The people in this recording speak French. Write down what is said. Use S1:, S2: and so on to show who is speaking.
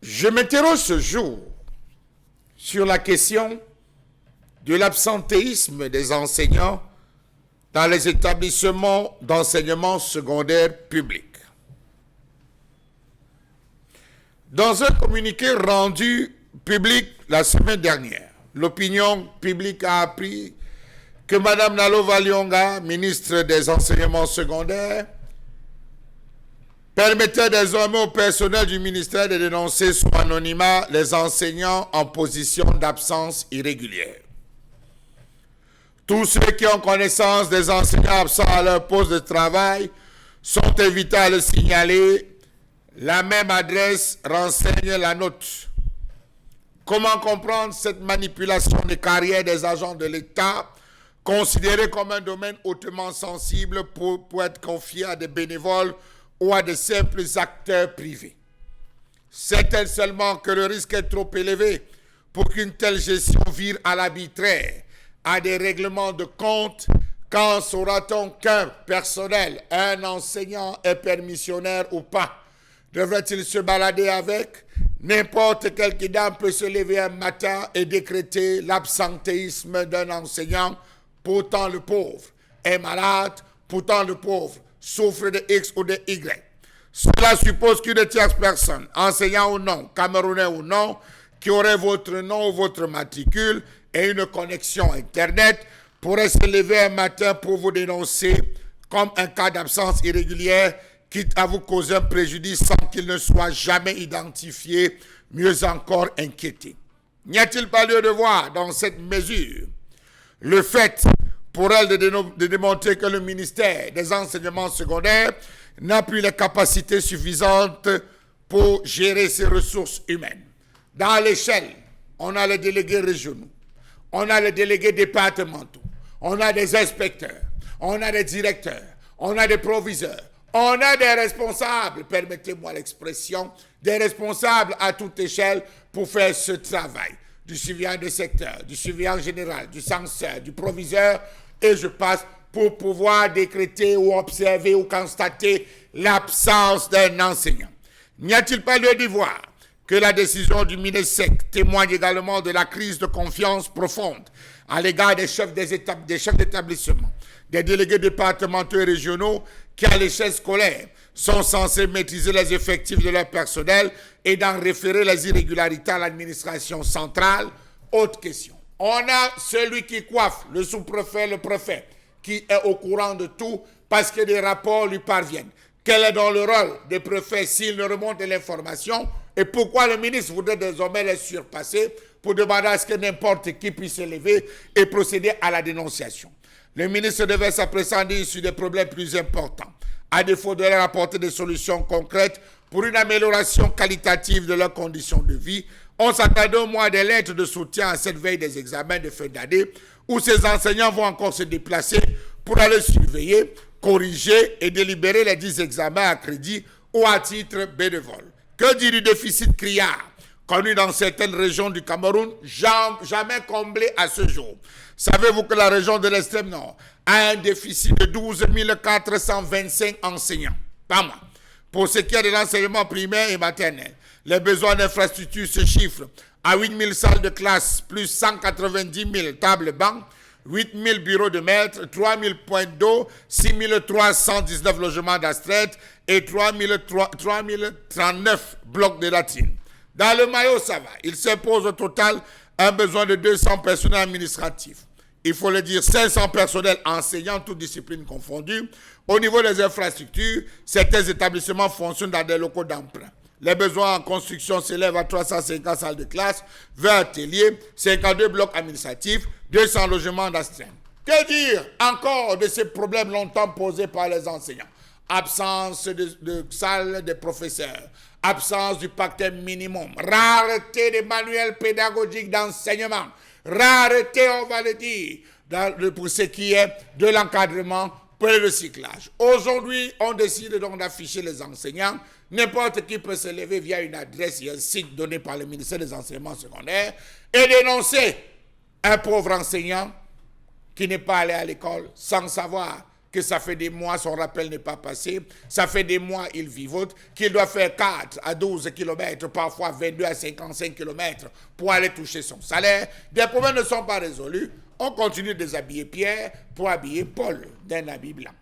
S1: Je m'interroge ce jour sur la question de l'absentéisme des enseignants dans les établissements d'enseignement secondaire public. Dans un communiqué rendu public la semaine dernière, l'opinion publique a appris que Mme Nalo Valionga, ministre des Enseignements secondaires, permettait désormais au personnel du ministère de dénoncer sous anonymat les enseignants en position d'absence irrégulière. Tous ceux qui ont connaissance des enseignants absents à leur poste de travail sont invités à le signaler. La même adresse renseigne la note. Comment comprendre cette manipulation des carrières des agents de l'État, considérée comme un domaine hautement sensible pour être confié à des bénévoles ou à de simples acteurs privés? Sait-elle seulement que le risque est trop élevé pour qu'une telle gestion vire à l'arbitraire, à des règlements de compte? Quand saura-t-on qu'un personnel, un enseignant est permissionnaire ou pas? Devrait-il se balader avec? N'importe quel kidam peut se lever un matin et décréter l'absentéisme d'un enseignant. Pourtant le pauvre est malade, pourtant le pauvre souffre de X ou de Y. Cela suppose qu'une tierce personne, enseignant ou non, camerounais ou non, qui aurait votre nom ou votre matricule et une connexion Internet, pourrait se lever un matin pour vous dénoncer comme un cas d'absence irrégulière, quitte à vous causer un préjudice sans qu'il ne soit jamais identifié, mieux encore inquiété. N'y a-t-il pas lieu de voir dans cette mesure le fait pour elle de démontrer que le ministère des enseignements secondaires n'a plus les capacités suffisantes pour gérer ses ressources humaines? Dans l'échelle, on a les délégués régionaux, on a les délégués départementaux, on a des inspecteurs, on a des directeurs, on a des proviseurs, on a des responsables, permettez-moi l'expression, des responsables à toute échelle pour faire ce travail. Du surveillant de secteur, du surveillant général, du censeur, du proviseur, et je passe pour pouvoir décréter ou observer ou constater l'absence d'un enseignant. N'y a-t-il pas lieu d'y voir que la décision du MINESEC témoigne également de la crise de confiance profonde à l'égard des chefs d'établissement, des délégués départementaux et régionaux qui, à l'échelle scolaire, sont censés maîtriser les effectifs de leur personnel et d'en référer les irrégularités à l'administration centrale? Autre question. On a celui qui coiffe, le sous-préfet, le préfet, qui est au courant de tout parce que des rapports lui parviennent. Quel est donc le rôle des préfets s'ils ne remontent l'information? Et pourquoi le ministre voudrait désormais les surpasser pour demander à ce que n'importe qui puisse se lever et procéder à la dénonciation? Le ministre devait s'appesantir sur des problèmes plus importants, à défaut de leur apporter des solutions concrètes pour une amélioration qualitative de leurs conditions de vie. On s'attendait au moins des lettres de soutien à cette veille des examens de fin d'année où ces enseignants vont encore se déplacer pour aller surveiller, corriger et délibérer les 10 examens à crédit ou à titre bénévole. Que dire du déficit criard connu dans certaines régions du Cameroun, jamais comblé à ce jour? Savez-vous que la région de l'extrême nord a un déficit de 12 425 enseignants par mois? Pour ce qui est de l'enseignement primaire et maternel, les besoins d'infrastructures se chiffrent à 8 000 salles de classe, plus 190 000 tables bancs, 8 000 bureaux de maîtres, 3 000 points d'eau, 6 319 logements d'astreinte et 3 039 blocs de latine. Dans le maillot, ça va. Il s'impose au total un besoin de 200 personnels administratifs. Il faut le dire, 500 personnels enseignants, toutes disciplines confondues. Au niveau des infrastructures, certains établissements fonctionnent dans des locaux d'emprunt. Les besoins en construction s'élèvent à 350 salles de classe, 20 ateliers, 52 blocs administratifs, 200 logements d'astreinte. Que dire encore de ces problèmes longtemps posés par les enseignants? Absence de salles de professeurs, absence du paquet minimum, rareté des manuels pédagogiques d'enseignement, rareté, on va le dire, pour ce qui est de l'encadrement pour le recyclage. Aujourd'hui, on décide donc d'afficher les enseignants. N'importe qui peut se lever via une adresse et un site donné par le ministère des Enseignements secondaires et dénoncer un pauvre enseignant qui n'est pas allé à l'école sans savoir que ça fait des mois, son rappel n'est pas passé, ça fait des mois, il vivote, qu'il doit faire 4 à 12 km, parfois 22 à 55 km pour aller toucher son salaire. Des problèmes ne sont pas résolus. On continue de déshabiller Pierre pour habiller Paul d'un habit blanc.